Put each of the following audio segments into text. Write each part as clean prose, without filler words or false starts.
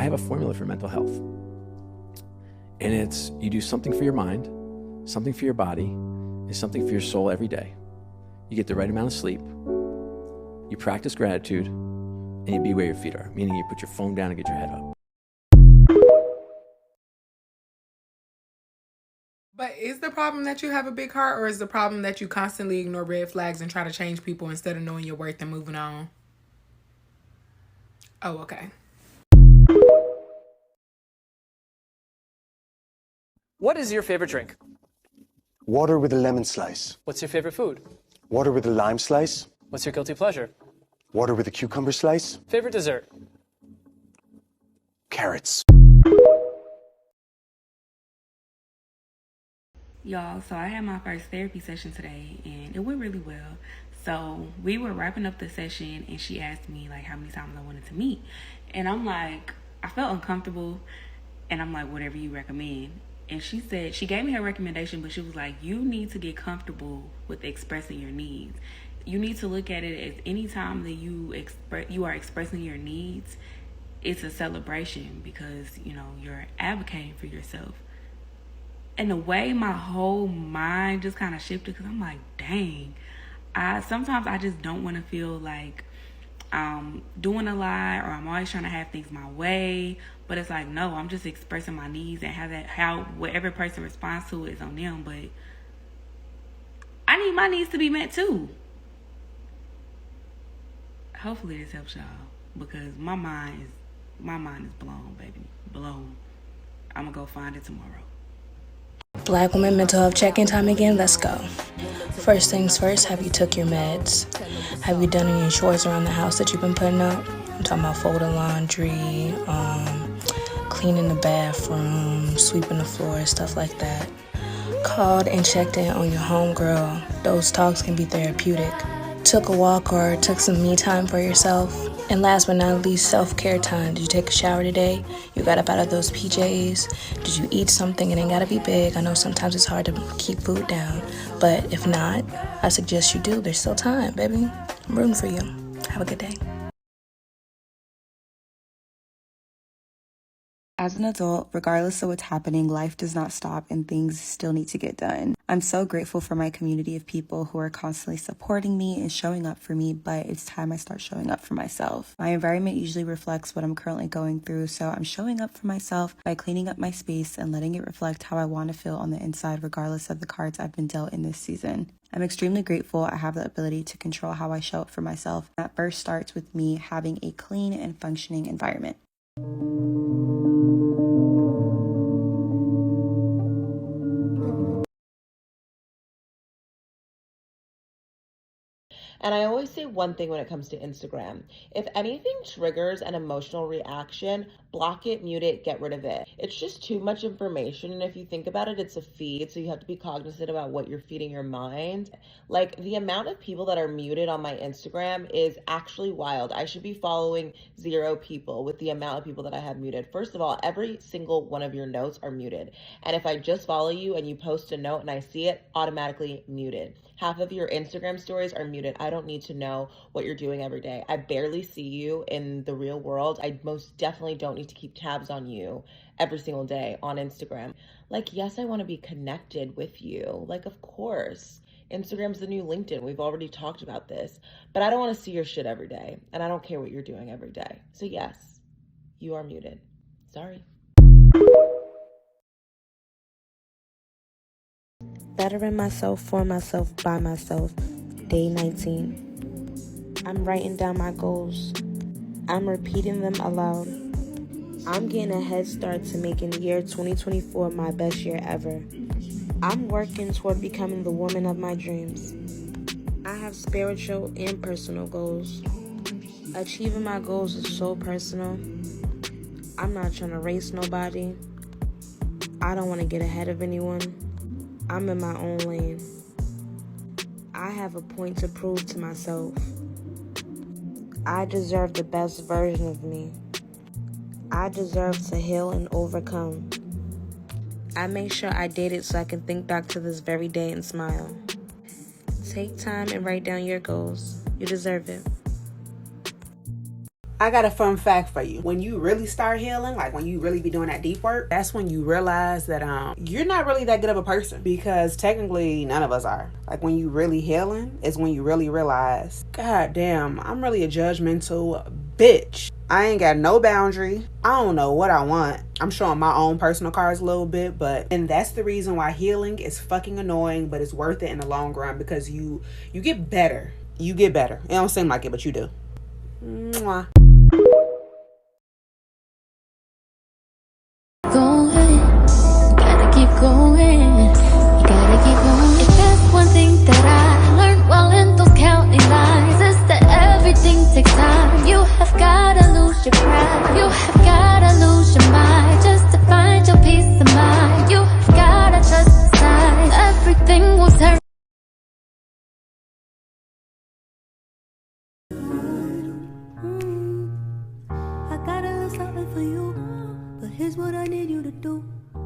have a formula for mental health. And it's, you do something for your mind, something for your body, and something for your soul every day. You get the right amount of sleep, you practice gratitude, and you be where your feet are, meaning you put your phone down and get your head up. But is the problem that you have a big heart, or is the problem that you constantly ignore red flags and try to change people instead of knowing your worth and moving on? Oh, okay. What is your favorite drink? Water with a lemon slice. What's your favorite food? Water with a lime slice. What's your guilty pleasure? Water with a cucumber slice. Favorite dessert? Carrots. Y'all, so I had my first therapy session today and it went really well. So we were wrapping up the session and she asked me like how many times I wanted to meet. And I'm like, I felt uncomfortable and I'm like, whatever you recommend. And she said, she gave me her recommendation, but she was like, you need to get comfortable with expressing your needs. You need to look at it as any time that you are expressing your needs, it's a celebration because, you know, you're advocating for yourself. And the way my whole mind just kind of shifted, because I'm like, dang, sometimes I just don't want to feel like I'm doing a lot or I'm always trying to have things my way. But it's like, no, I'm just expressing my needs and how whatever person responds to it is on them. But I need my needs to be met too. Hopefully this helps y'all because my mind is blown, baby, blown. I'm gonna go find it tomorrow. Black women mental health check-in time again. Let's go. First things first, have you took your meds? Have you done any chores around the house that you've been putting up? I'm talking about folding laundry, cleaning the bathroom, sweeping the floor, stuff like that. Called and checked in on your homegirl. Those talks can be therapeutic. Took a walk or took some me time for yourself. And last but not least, self-care time. Did you take a shower today? You got up out of those PJs? Did you eat something? It ain't gotta be big. I know sometimes it's hard to keep food down. But if not, I suggest you do. There's still time, baby. I'm rooting for you. Have a good day. As an adult, regardless of what's happening, life does not stop and things still need to get done. I'm so grateful for my community of people who are constantly supporting me and showing up for me, but it's time I start showing up for myself. My environment usually reflects what I'm currently going through, so I'm showing up for myself by cleaning up my space and letting it reflect how I want to feel on the inside, regardless of the cards I've been dealt in this season. I'm extremely grateful I have the ability to control how I show up for myself. That first starts with me having a clean and functioning environment. And I always say one thing when it comes to Instagram. If anything triggers an emotional reaction, block it, mute it, get rid of it. It's just too much information. And if you think about it, it's a feed. So you have to be cognizant about what you're feeding your mind. Like the amount of people that are muted on my Instagram is actually wild. I should be following 0 people with the amount of people that I have muted. First of all, every single one of your notes are muted. And if I just follow you and you post a note and I see it, automatically muted. Half of your Instagram stories are muted. I don't need to know what you're doing every day. I barely see you in the real world. I most definitely don't need to keep tabs on you every single day on Instagram. Like, yes, I want to be connected with you. Like, of course. Instagram's the new LinkedIn. We've already talked about this. But I don't want to see your shit every day. And I don't care what you're doing every day. So yes, you are muted. Sorry. Bettering myself for myself by myself. Day 19. I'm writing down my goals. I'm repeating them aloud. I'm getting a head start to making the year 2024 my best year ever. I'm working toward becoming the woman of my dreams. I have spiritual and personal goals. Achieving my goals is so personal. I'm not trying to race nobody. I don't want to get ahead of anyone. I'm in my own lane. I have a point to prove to myself. I deserve the best version of me. I deserve to heal and overcome. I make sure I date it so I can think back to this very day and smile. Take time and write down your goals. You deserve it. I got a fun fact for you. When you really start healing, like when you really be doing that deep work, that's when you realize that you're not really that good of a person, because technically none of us are. Like when you really healing is when you really realize, God damn, I'm really a judgmental bitch. I ain't got no boundary. I don't know what I want. I'm showing my own personal cards a little bit, and that's the reason why healing is fucking annoying, but it's worth it in the long run, because you get better. You get better. It don't seem like it, but you do. Mwah. Gotta keep going. You gotta keep going. If there's one thing that I learned while in those county lines, is that everything takes time. You have gotta lose your pride. You have gotta lose your mind just to find your peace of mind. You have gotta trust the signs. Everything will turn. I got a little something for you, but here's what I need you to do.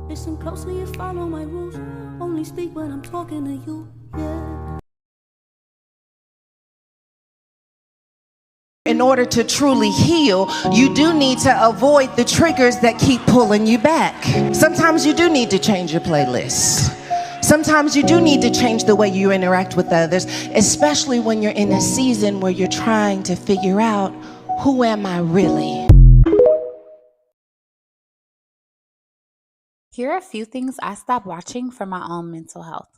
Listen closely and follow my rules. Only speak when I'm talking to you, yeah. In order to truly heal, you do need to avoid the triggers that keep pulling you back. Sometimes you do need to change your playlist. Sometimes you do need to change the way you interact with others, especially when you're in a season where you're trying to figure out, who am I really? Here are a few things I stopped watching for my own mental health.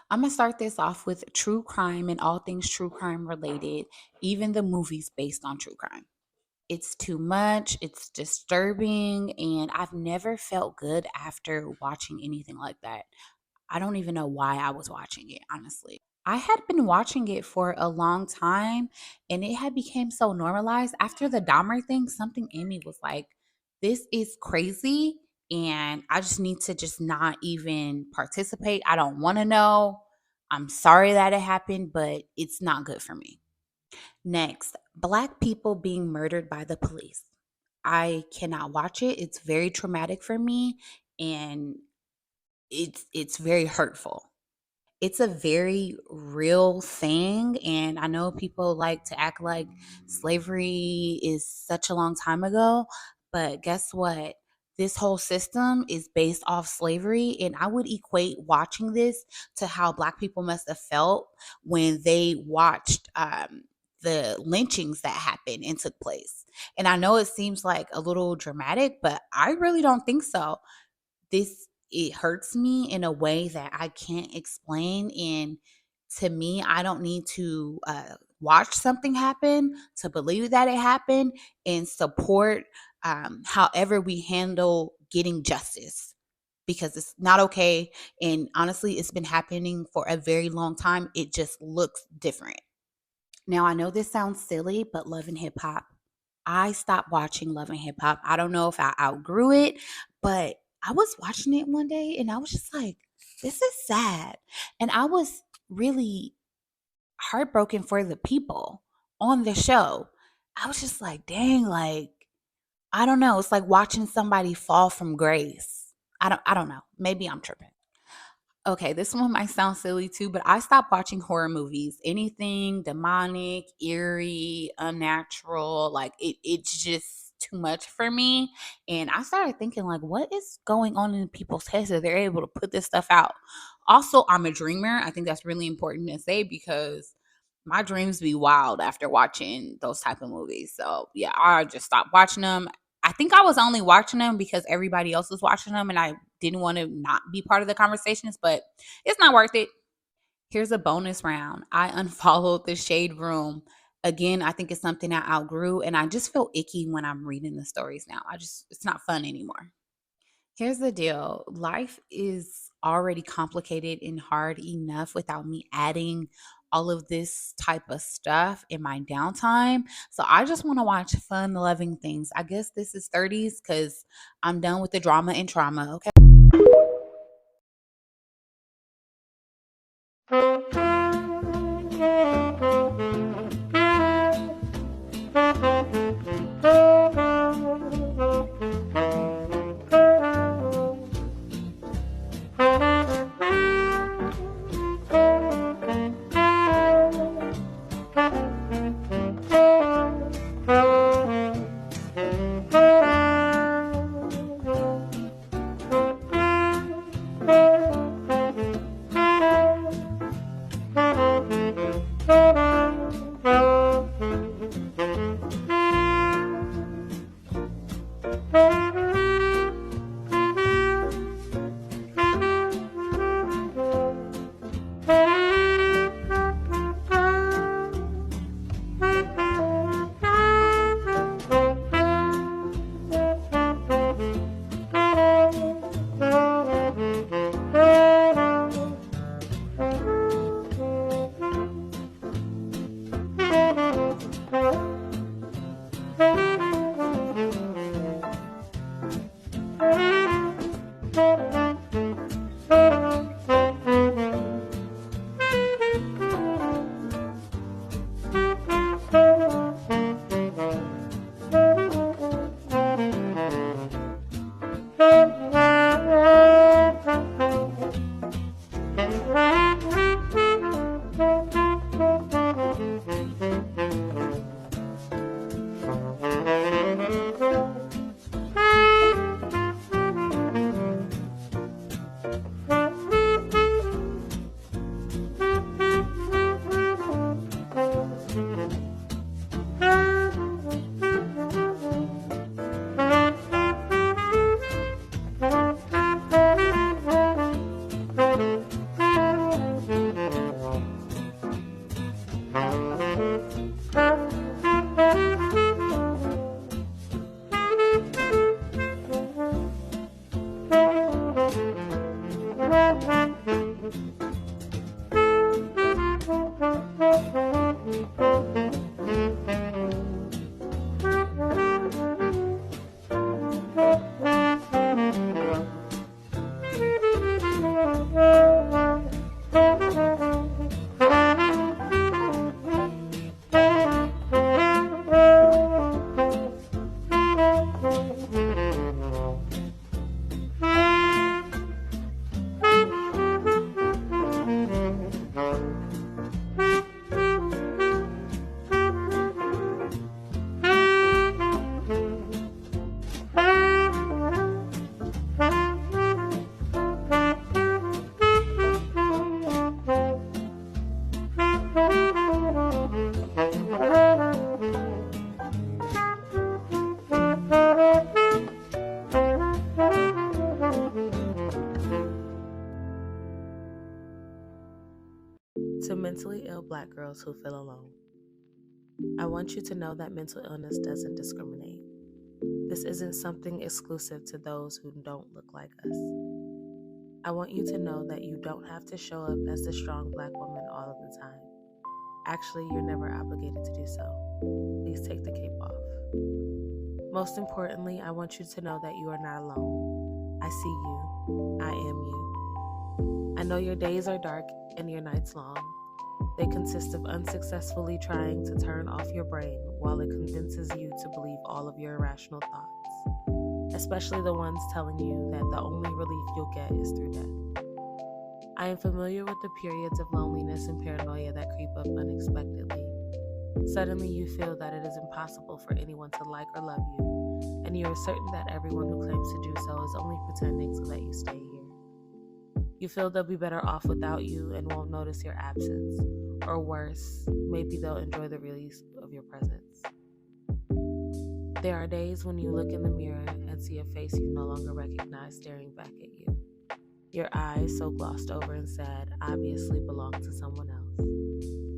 I'm going to start this off with true crime and all things true crime related, even the movies based on true crime. It's too much, it's disturbing, and I've never felt good after watching anything like that. I don't even know why I was watching it, honestly. I had been watching it for a long time, and it had become so normalized. After the Dahmer thing, something in me was like, this is crazy, and I just need to just not even participate. I don't want to know. I'm sorry that it happened, but it's not good for me. Next, Black people being murdered by the police. I cannot watch it. It's very traumatic for me, and it's very hurtful. It's a very real thing, and I know people like to act like slavery is such a long time ago, but guess what? This whole system is based off slavery, and I would equate watching this to how Black people must have felt when they watched the lynchings that happened and took place. And I know it seems like a little dramatic, but I really don't think so. It hurts me in a way that I can't explain. And to me, I don't need to watch something happen to believe that it happened and support however we handle getting justice, because it's not okay. And honestly, it's been happening for a very long time. It just looks different. Now, I know this sounds silly, but Love and Hip Hop, I stopped watching Love and Hip Hop. I don't know if I outgrew it, but I was watching it one day and I was just like, this is sad. And I was really heartbroken for the people on the show. I was just like, dang, like, I don't know. It's like watching somebody fall from grace. I don't know. Maybe I'm tripping. Okay, this one might sound silly too, but I stopped watching horror movies. Anything demonic, eerie, unnatural, like it's just too much for me. And I started thinking, like, what is going on in people's heads that they're able to put this stuff out? Also, I'm a dreamer. I think that's really important to say, because my dreams be wild after watching those type of movies. So yeah, I just stopped watching them. I think I was only watching them because everybody else was watching them and I didn't want to not be part of the conversations, but it's not worth it. Here's a bonus round. I unfollowed the Shade Room. Again, I think it's something I outgrew, and I just feel icky when I'm reading the stories now. It's not fun anymore. Here's the deal. Life is already complicated and hard enough without me adding all of this type of stuff in my downtime. So I just want to watch fun, loving things. I guess this is 30s because I'm done with the drama and trauma, okay? To mentally ill Black girls who feel alone, I want you to know that mental illness doesn't discriminate. This isn't something exclusive to those who don't look like us. I want you to know that you don't have to show up as the strong Black woman all of the time. Actually, you're never obligated to do so. Please take the cape off. Most importantly, I want you to know that you are not alone. I see you. I am you. I know your days are dark and your nights long. They consist of unsuccessfully trying to turn off your brain while it convinces you to believe all of your irrational thoughts, especially the ones telling you that the only relief you'll get is through death. I am familiar with the periods of loneliness and paranoia that creep up unexpectedly. Suddenly you feel that it is impossible for anyone to like or love you, and you are certain that everyone who claims to do so is only pretending so that you stay here. You feel they'll be better off without you and won't notice your absence. Or worse, maybe they'll enjoy the release of your presence. There are days when you look in the mirror and see a face you no longer recognize staring back at you. Your eyes, so glossed over and sad, obviously belong to someone else.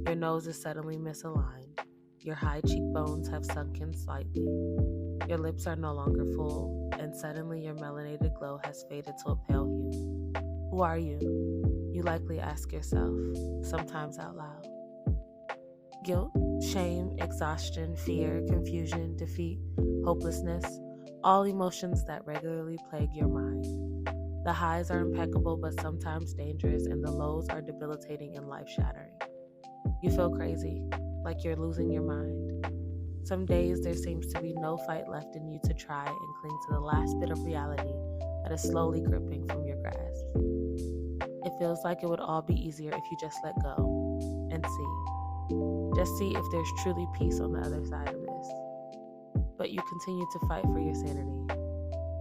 Your nose is suddenly misaligned. Your high cheekbones have sunk in slightly. Your lips are no longer full, and suddenly your melanated glow has faded to a pale hue. Who are you? You likely ask yourself, sometimes out loud. Guilt, shame, exhaustion, fear, confusion, defeat, hopelessness, all emotions that regularly plague your mind. The highs are impeccable but sometimes dangerous, and the lows are debilitating and life-shattering. You feel crazy, like you're losing your mind. Some days there seems to be no fight left in you to try and cling to the last bit of reality that is slowly gripping from your grasp. It feels like it would all be easier if you just let go and see. Just see if there's truly peace on the other side of this. But you continue to fight for your sanity.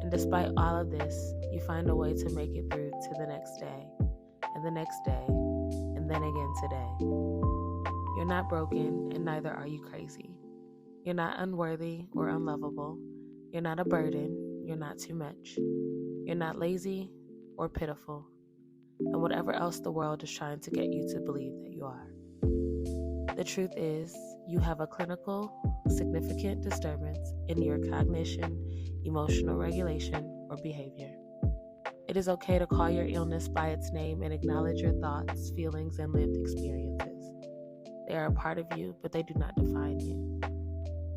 And despite all of this, you find a way to make it through to the next day, and the next day, and then again today. You're not broken, and neither are you crazy. You're not unworthy or unlovable. You're not a burden. You're not too much. You're not lazy or pitiful, and whatever else the world is trying to get you to believe that you are. The truth is, you have a clinical, significant disturbance in your cognition, emotional regulation, or behavior. It is okay to call your illness by its name and acknowledge your thoughts, feelings, and lived experiences. They are a part of you, but they do not define you.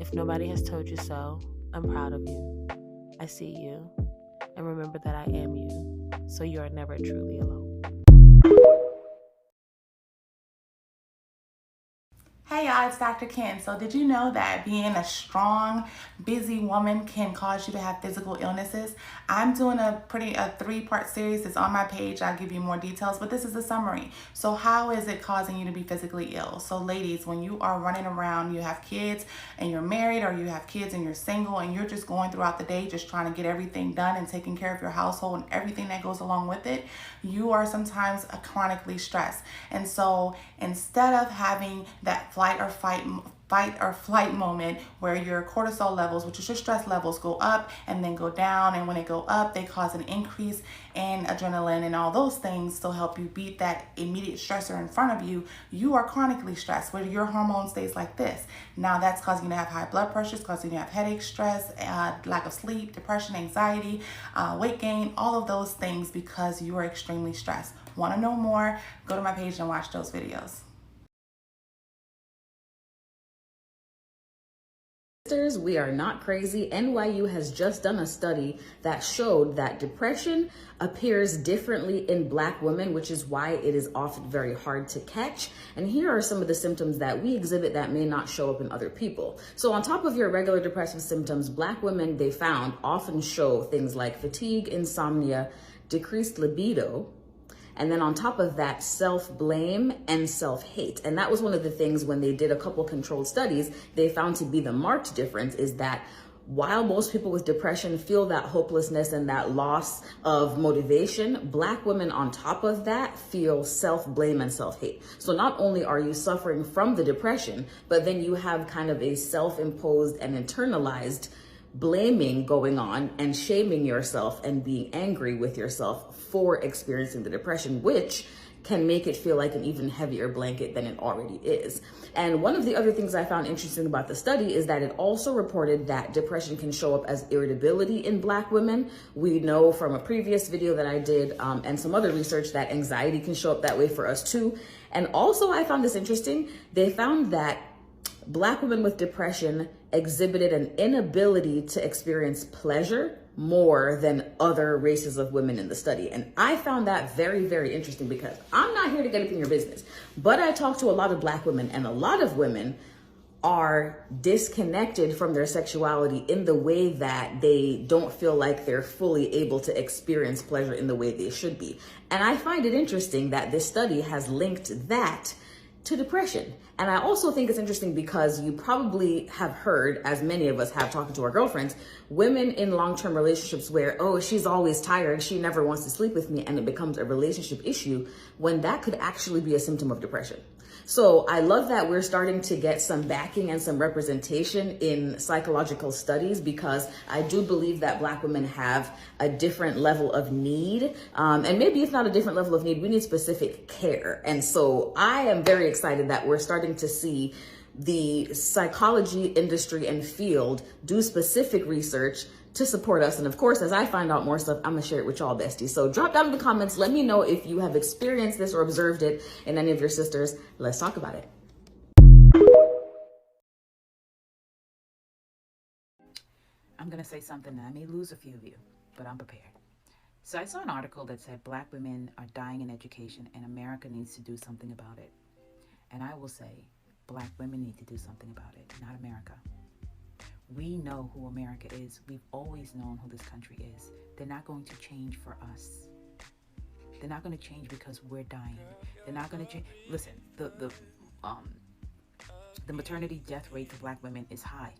If nobody has told you so, I'm proud of you. I see you, and remember that I am you, so you are never truly alone. Hey y'all, it's Dr. Ken. So did you know that being a strong, busy woman can cause you to have physical illnesses? I'm doing a 3-part series. It's on my page. I'll give you more details, but this is a summary. So how is it causing you to be physically ill? So ladies, when you are running around, you have kids and you're married, or you have kids and you're single, and you're just going throughout the day just trying to get everything done and taking care of your household and everything that goes along with it, you are sometimes chronically stressed. And so instead of having that fight or flight moment where your cortisol levels, which is your stress levels, go up and then go down, and when they go up, they cause an increase in adrenaline and all those things to help you beat that immediate stressor in front of you, you are chronically stressed, where your hormone stays like this. Now that's causing you to have high blood pressure, it's causing you to have headaches, stress, lack of sleep, depression, anxiety, weight gain, all of those things because you are extremely stressed. Want to know more? Go to my page and watch those videos. We are not crazy. NYU has just done a study that showed that depression appears differently in Black women, which is why it is often very hard to catch. And here are some of the symptoms that we exhibit that may not show up in other people. So on top of your regular depressive symptoms, Black women, they found, often show things like fatigue, insomnia, decreased libido, and then on top of that, self-blame and self-hate. And that was one of the things when they did a couple controlled studies, they found to be the marked difference is that while most people with depression feel that hopelessness and that loss of motivation, Black women on top of that feel self-blame and self-hate. So not only are you suffering from the depression, but then you have kind of a self-imposed and internalized blaming going on and shaming yourself and being angry with yourself for experiencing the depression, which can make it feel like an even heavier blanket than it already is. And one of the other things I found interesting about the study is that it also reported that depression can show up as irritability in Black women. We know from a previous video that I did and some other research that anxiety can show up that way for us too. And also I found this interesting. They found that Black women with depression exhibited an inability to experience pleasure more than other races of women in the study. And I found that very, very interesting because I'm not here to get up in your business, but I talk to a lot of Black women, and a lot of women are disconnected from their sexuality in the way that they don't feel like they're fully able to experience pleasure in the way they should be. And I find it interesting that this study has linked that to depression. And I also think it's interesting because you probably have heard, as many of us have talking to our girlfriends, women in long-term relationships where, oh, she's always tired, she never wants to sleep with me, and it becomes a relationship issue when that could actually be a symptom of depression. So I love that we're starting to get some backing and some representation in psychological studies, because I do believe that Black women have a different level of need. And maybe it's not a different level of need, we need specific care. And so I am very excited that we're starting to see the psychology industry and field do specific research to support us. And of course, as I find out more stuff, I'm gonna share it with y'all besties. So drop down in the comments, let me know if you have experienced this or observed it in any of your sisters. Let's talk about it. I'm gonna say something that I may lose a few of you, but I'm prepared. So I saw an article that said Black women are dying in education and America needs to do something about it. And I will say, Black women need to do something about it, not America. We know who America is. We've always known who this country is. They're not going to change for us. They're not going to change because we're dying. They're not going to change. Listen, the maternity death rate for Black women is high.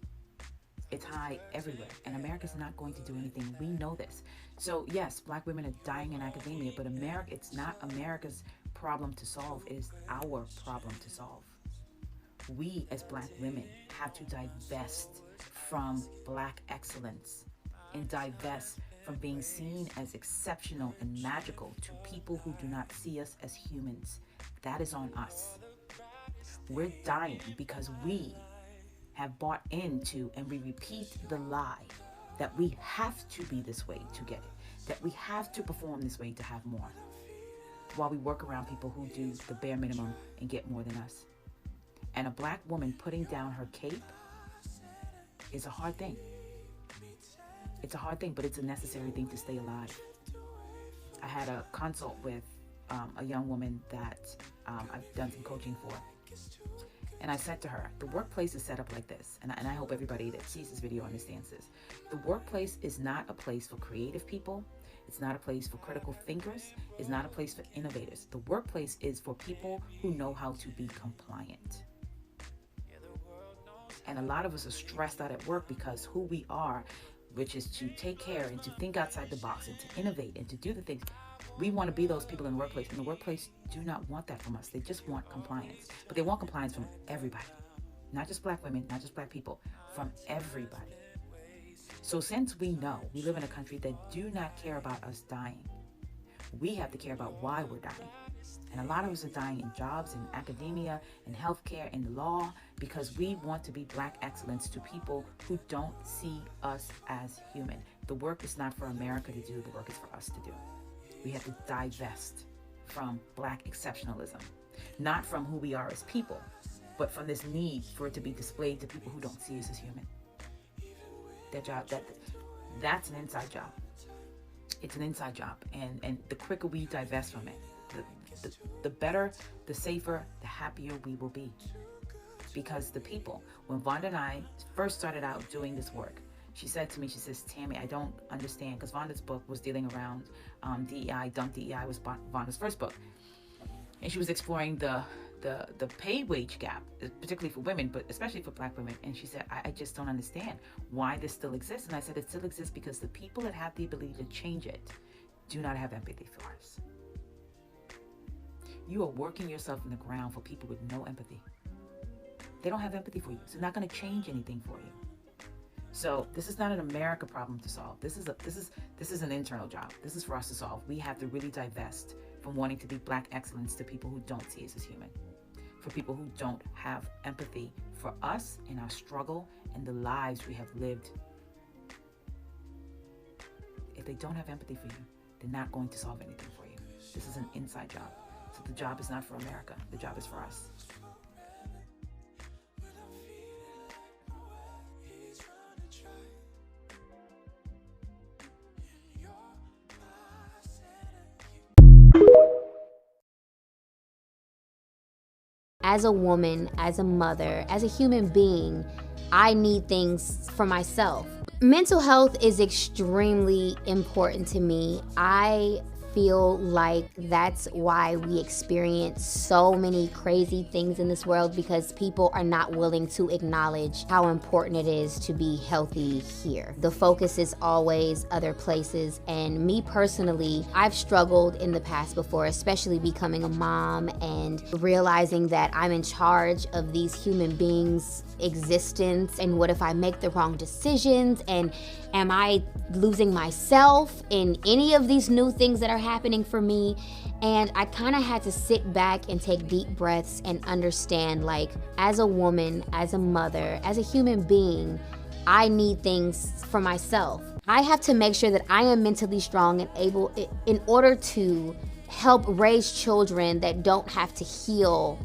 It's high everywhere, and America's not going to do anything. We know this. So yes, Black women are dying in academia, but America, it's not America's problem to solve. It is our problem to solve. We as Black women have to divest from Black excellence and divest from being seen as exceptional and magical to people who do not see us as humans. That is on us. We're dying because we have bought into and we repeat the lie that we have to be this way to get it, that we have to perform this way to have more, while we work around people who do the bare minimum and get more than us. And a Black woman putting down her cape is a hard thing. It's a hard thing, but it's a necessary thing to stay alive. I had a consult with a young woman that I've done some coaching for. And I said to her, the workplace is set up like this. And I hope everybody that sees this video understands this. The workplace is not a place for creative people. It's not a place for critical thinkers. It's not a place for innovators. The workplace is for people who know how to be compliant. And a lot of us are stressed out at work because who we are, which is to take care and to think outside the box and to innovate and to do the things. We want to be those people in the workplace, and the workplace do not want that from us. They just want compliance. But they want compliance from everybody. Not just Black women, not just Black people, from everybody. So since we know we live in a country that do not care about us dying, we have to care about why we're dying. And a lot of us are dying in jobs, in academia, in healthcare, in law, because we want to be Black excellence to people who don't see us as human. The work is not for America to do, the work is for us to do. We have to divest from Black exceptionalism, not from who we are as people, but from this need for it to be displayed to people who don't see us as human. That's an inside job. It's an inside job, and the quicker we divest from it, the better, the safer, the happier we will be. Because the people, when Vonda and I first started out doing this work, she said to me, she says, Tammy, I don't understand, because Vonda's book was dealing around DEI. Dump DEI was Vonda's first book. And she was exploring the pay wage gap, particularly for women, but especially for Black women. And she said, I just don't understand why this still exists. And I said, it still exists because the people that have the ability to change it do not have empathy for us. You are working yourself in the ground for people with no empathy. They don't have empathy for you. So they're not going to change anything for you. So this is not an America problem to solve. This is an internal job. This is for us to solve. We have to really divest from wanting to be Black excellence to people who don't see us as human, for people who don't have empathy for us and our struggle and the lives we have lived. If they don't have empathy for you, they're not going to solve anything for you. This is an inside job. So the job is not for America. The job is for us. As a woman, as a mother, as a human being, I need things for myself. Mental health is extremely important to me. I feel like that's why we experience so many crazy things in this world, because people are not willing to acknowledge how important it is to be healthy here. The focus is always other places, and me personally, I've struggled in the past before, especially becoming a mom and realizing that I'm in charge of these human beings' existence, and what if I make the wrong decisions, and am I losing myself in any of these new things that are happening for me? And I kind of had to sit back and take deep breaths and understand, like, as a woman, as a mother, as a human being, I need things for myself. I have to make sure that I am mentally strong and able in order to help raise children that don't have to heal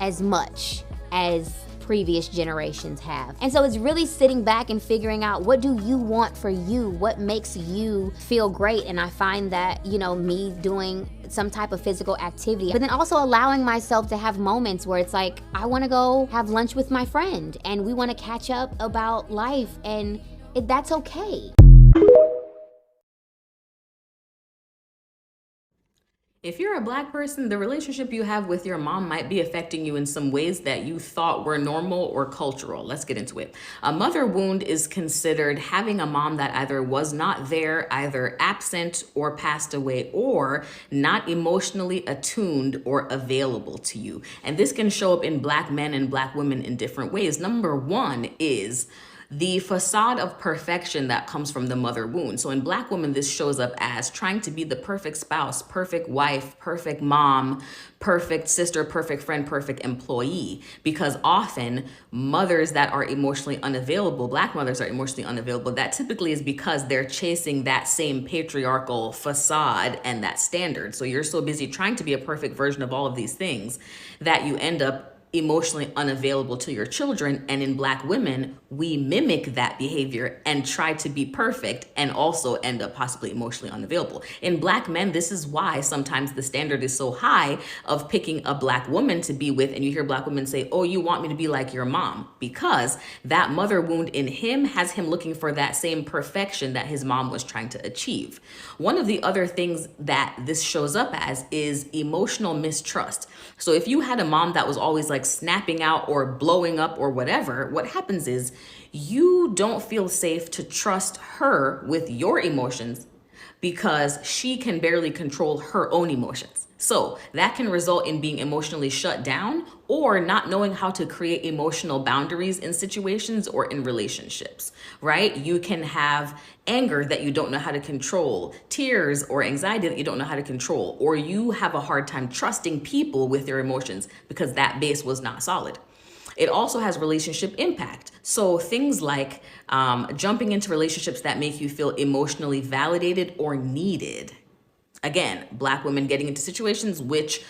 as much as previous generations have. And so it's really sitting back and figuring out, what do you want for you? What makes you feel great? And I find that, me doing some type of physical activity, but then also allowing myself to have moments where it's like, I want to go have lunch with my friend and we want to catch up about life, and that's okay. If you're a Black person, the relationship you have with your mom might be affecting you in some ways that you thought were normal or cultural. Let's get into it. A mother wound is considered having a mom that either was not there, either absent or passed away, or not emotionally attuned or available to you. And this can show up in Black men and Black women in different ways. Number one is the facade of perfection that comes from the mother wound. So in Black women, this shows up as trying to be the perfect spouse, perfect wife, perfect mom, perfect sister, perfect friend, perfect employee. Because often mothers that are emotionally unavailable, Black mothers are emotionally unavailable, that typically is because they're chasing that same patriarchal facade and that standard. So you're so busy trying to be a perfect version of all of these things that you end up emotionally unavailable to your children. And in Black women, we mimic that behavior and try to be perfect and also end up possibly emotionally unavailable. In Black men, this is why sometimes the standard is so high of picking a Black woman to be with. And you hear Black women say, oh, you want me to be like your mom, because that mother wound in him has him looking for that same perfection that his mom was trying to achieve. One of the other things that this shows up as is emotional mistrust. So if you had a mom that was always like snapping out or blowing up or whatever, what happens is you don't feel safe to trust her with your emotions because she can barely control her own emotions. So that can result in being emotionally shut down or not knowing how to create emotional boundaries in situations or in relationships, right? You can have anger that you don't know how to control, tears or anxiety that you don't know how to control, or you have a hard time trusting people with your emotions because that base was not solid. It also has relationship impact. So things like jumping into relationships that make you feel emotionally validated or needed. Again, Black women getting into situations which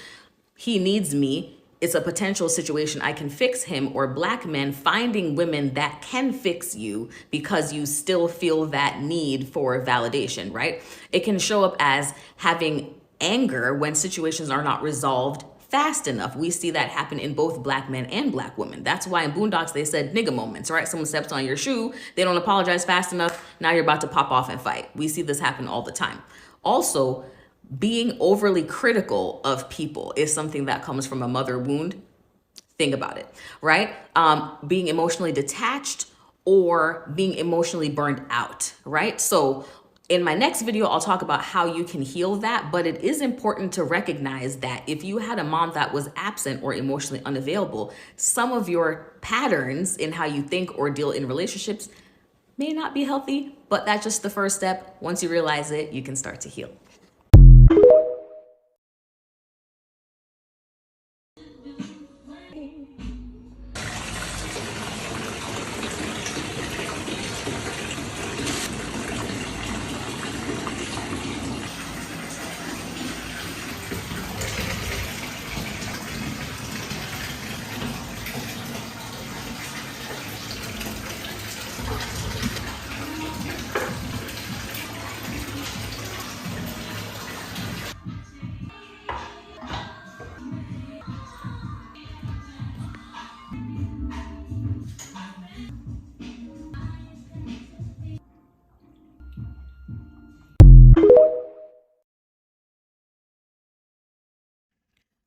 he needs me. It's a potential situation I can fix him, or Black men finding women that can fix you because you still feel that need for validation, right? It can show up as having anger when situations are not resolved fast enough. We see that happen in both Black men and Black women. That's why in Boondocks they said nigga moments, right? Someone steps on your shoe, they don't apologize fast enough, now you're about to pop off and fight. We see this happen all the time. Also, being overly critical of people is something that comes from a mother wound. Think about it, right? Being emotionally detached or being emotionally burned out, right? So in my next video, I'll talk about how you can heal that, but it is important to recognize that if you had a mom that was absent or emotionally unavailable, some of your patterns in how you think or deal in relationships may not be healthy, but that's just the first step. Once you realize it, you can start to heal.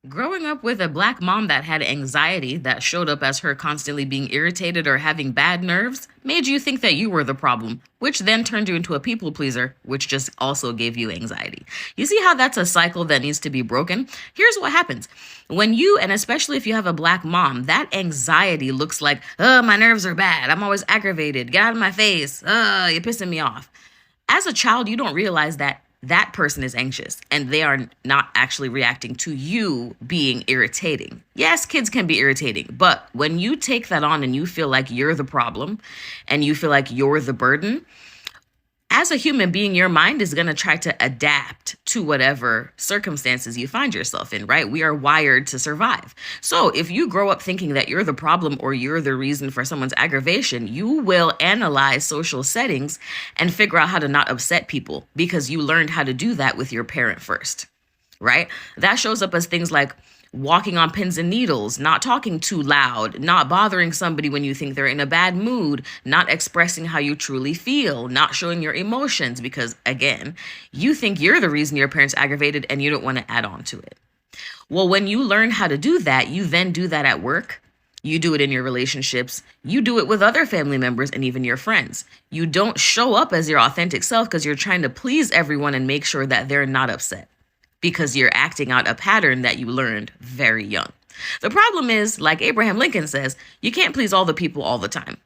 Growing up with a Black mom that had anxiety that showed up as her constantly being irritated or having bad nerves made you think that you were the problem, which then turned you into a people pleaser, which just also gave you anxiety. You see how that's a cycle that needs to be broken? Here's what happens. When you, and especially if you have a Black mom, that anxiety looks like, oh, my nerves are bad. I'm always aggravated. Get out of my face. You're pissing me off. As a child, you don't realize that that person is anxious and they are not actually reacting to you being irritating. Yes, kids can be irritating, but when you take that on and you feel like you're the problem and you feel like you're the burden, as a human being, your mind is going to try to adapt to whatever circumstances you find yourself in, right? We are wired to survive. So if you grow up thinking that you're the problem or you're the reason for someone's aggravation, you will analyze social settings and figure out how to not upset people because you learned how to do that with your parent first, right? That shows up as things like walking on pins and needles, not talking too loud, not bothering somebody when you think they're in a bad mood, not expressing how you truly feel, not showing your emotions because, again, you think you're the reason your parents aggravated and you don't want to add on to it. Well, when you learn how to do that, you then do that at work. You do it in your relationships. You do it with other family members and even your friends. You don't show up as your authentic self because you're trying to please everyone and make sure that they're not upset, because you're acting out a pattern that you learned very young. The problem is, like Abraham Lincoln says, you can't please all the people all the time.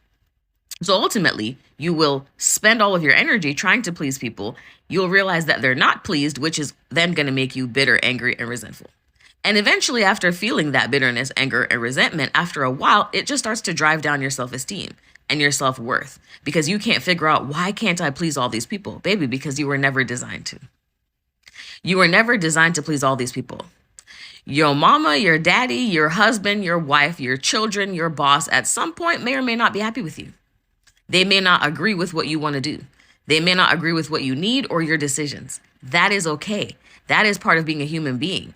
So ultimately, you will spend all of your energy trying to please people. You'll realize that they're not pleased, which is then going to make you bitter, angry, and resentful. And eventually, after feeling that bitterness, anger, and resentment, after a while, it just starts to drive down your self-esteem and your self-worth, because you can't figure out, why can't I please all these people? Baby, because you were never designed to. You were never designed to please all these people. Your mama, your daddy, your husband, your wife, your children, your boss, at some point may or may not be happy with you. They may not agree with what you want to do. They may not agree with what you need or your decisions. That is okay. That is part of being a human being.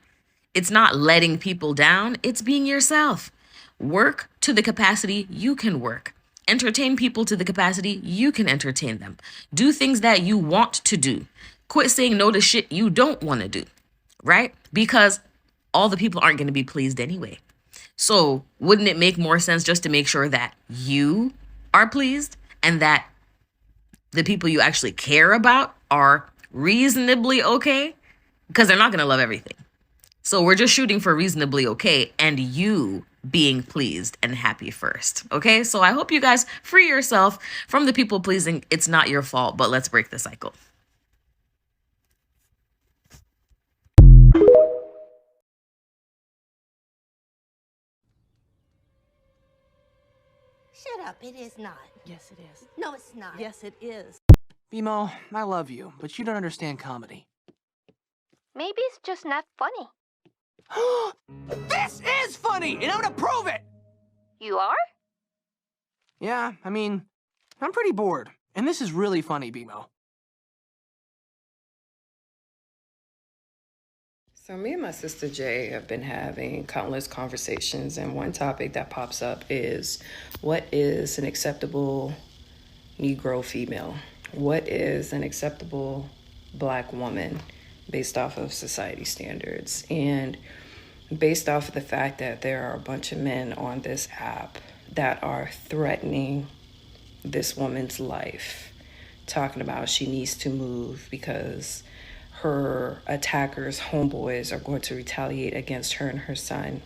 It's not letting people down. It's being yourself. Work to the capacity you can work. Entertain people to the capacity you can entertain them. Do things that you want to do. Quit saying no to shit you don't want to do, right? Because all the people aren't going to be pleased anyway. So wouldn't it make more sense just to make sure that you are pleased and that the people you actually care about are reasonably okay? Because they're not going to love everything. So we're just shooting for reasonably okay and you being pleased and happy first. Okay, so I hope you guys free yourself from the people pleasing. It's not your fault, but let's break the cycle. Shut up, it is not. Yes, it is. No, it's not. Yes, it is. Bimo, I love you, but you don't understand comedy. Maybe it's just not funny. This is funny, and I'm gonna prove it! You are? Yeah, I mean, I'm pretty bored, and this is really funny, Bimo. So me and my sister Jay have been having countless conversations, and one topic that pops up is, what is an acceptable Negro female? What is an acceptable Black woman based off of society standards? And based off of the fact that there are a bunch of men on this app that are threatening this woman's life, talking about she needs to move because her attackers, homeboys, are going to retaliate against her and her son.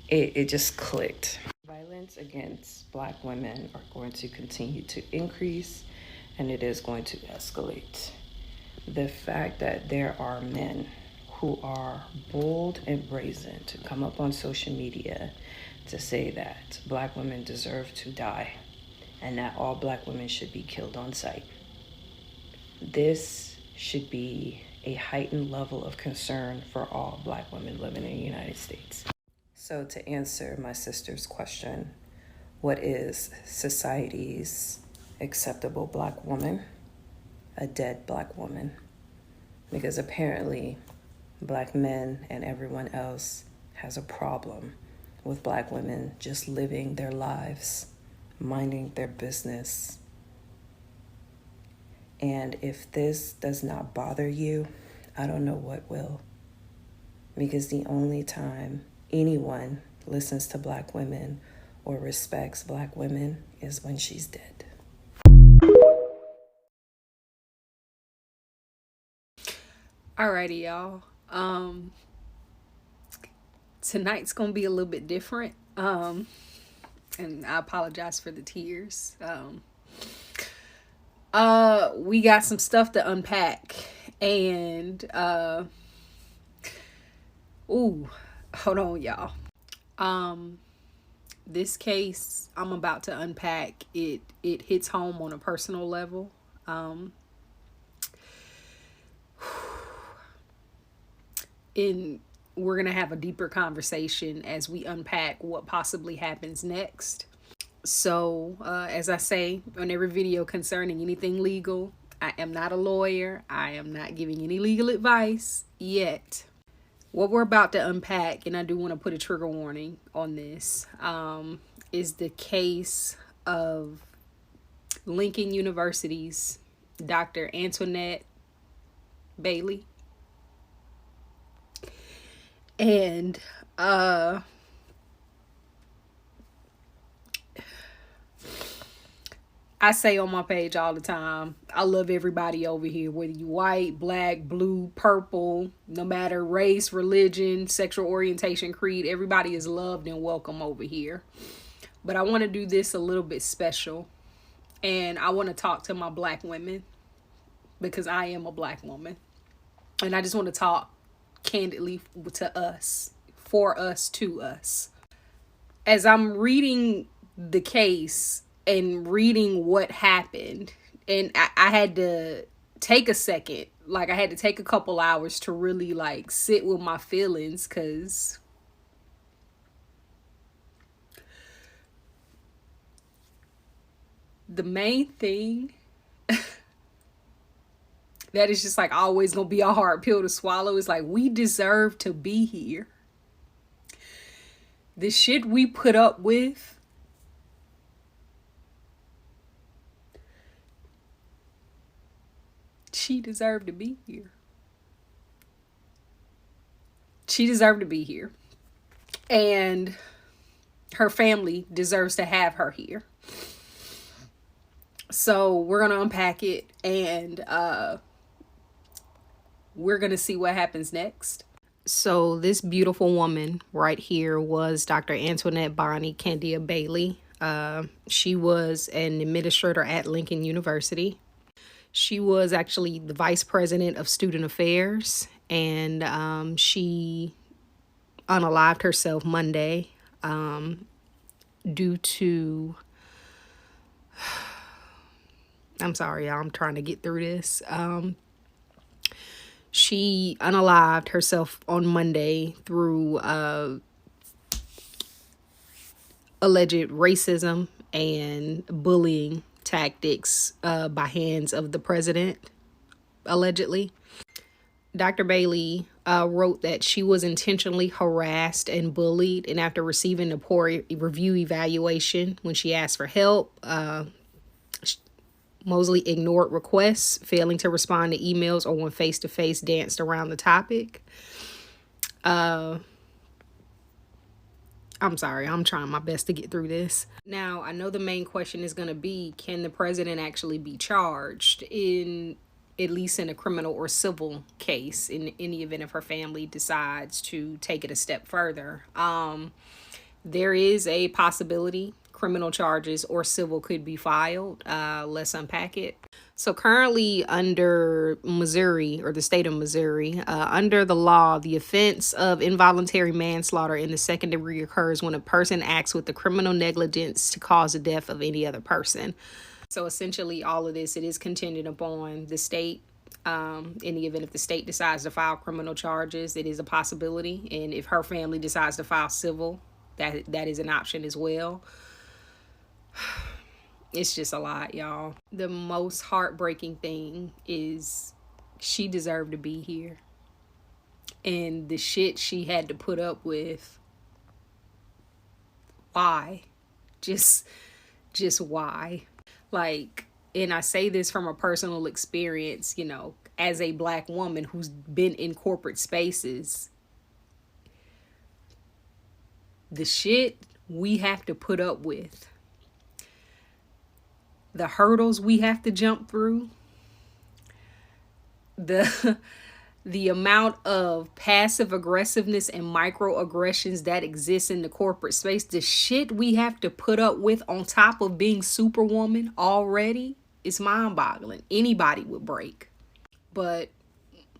It just clicked. Violence against Black women are going to continue to increase, and it is going to escalate. The fact that there are men who are bold and brazen to come up on social media to say that Black women deserve to die and that all Black women should be killed on sight. This should be a heightened level of concern for all Black women living in the United States. So to answer my sister's question, what is society's acceptable Black woman? A dead Black woman. Because apparently Black men and everyone else has a problem with Black women just living their lives, minding their business. And if this does not bother you, I don't know what will. Because the only time anyone listens to Black women or respects Black women is when she's dead. Alrighty, y'all. Tonight's gonna be a little bit different. And I apologize for the tears. We got some stuff to unpack, and hold on, y'all. This case I'm about to unpack, it hits home on a personal level. And we're gonna have a deeper conversation as we unpack what possibly happens next. So, as I say on every video concerning anything legal, I am not a lawyer. I am not giving any legal advice yet. What we're about to unpack, and I do want to put a trigger warning on this, is the case of Lincoln University's Dr. Antoinette Bailey. And I say on my page all the time, I love everybody over here, whether you white, black, blue, purple, no matter race, religion, sexual orientation, creed, everybody is loved and welcome over here. But I want to do this a little bit special. And I want to talk to my black women because I am a black woman. And I just want to talk candidly to us, for us, to us. As I'm reading the case and reading what happened, and I had to take a second, like I had to take a couple hours to really like sit with my feelings, because the main thing that is just like always gonna be a hard pill to swallow is like, we deserve to be here. The shit we put up with, she deserved to be here. She deserved to be here. And her family deserves to have her here. So we're going to unpack it, and we're going to see what happens next. So this beautiful woman right here was Dr. Antoinette Bonnie Candia Bailey. She was an administrator at Lincoln University. She was actually the vice president of student affairs, and she unalived herself Monday due to... I'm sorry, y'all. I'm trying to get through this. She unalived herself on Monday through alleged racism and bullying tactics by hands of the president, allegedly. Dr. Bailey wrote that she was intentionally harassed and bullied, and after receiving a poor review evaluation, when she asked for help, Mosley ignored requests, failing to respond to emails, or when face-to-face danced around the topic. I'm sorry, I'm trying my best to get through this. Now, I know the main question is going to be, can the president actually be charged at least in a criminal or civil case, in any event if her family decides to take it a step further? There is a possibility criminal charges or civil could be filed. Let's unpack it. So currently under Missouri, or the state of Missouri, under the law, the offense of involuntary manslaughter in the second degree occurs when a person acts with the criminal negligence to cause the death of any other person. So essentially all of this, it is contingent upon the state. In the event if the state decides to file criminal charges, it is a possibility. And if her family decides to file civil, that is an option as well. It's just a lot, y'all. The most heartbreaking thing is she deserved to be here. And the shit she had to put up with. Why? Just why? Like, and I say this from a personal experience, you know, as a black woman who's been in corporate spaces. The shit we have to put up with. The hurdles we have to jump through, the amount of passive aggressiveness and microaggressions that exists in the corporate space, the shit we have to put up with on top of being superwoman already, is mind-boggling. Anybody would break. But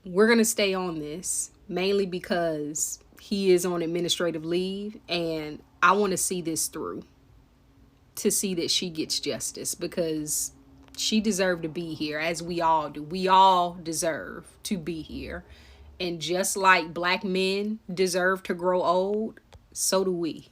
we're going to stay on this, mainly because he is on administrative leave, and I want to see this through. To see that she gets justice, because she deserved to be here, as we all do. We all deserve to be here. And just like black men deserve to grow old, so do we.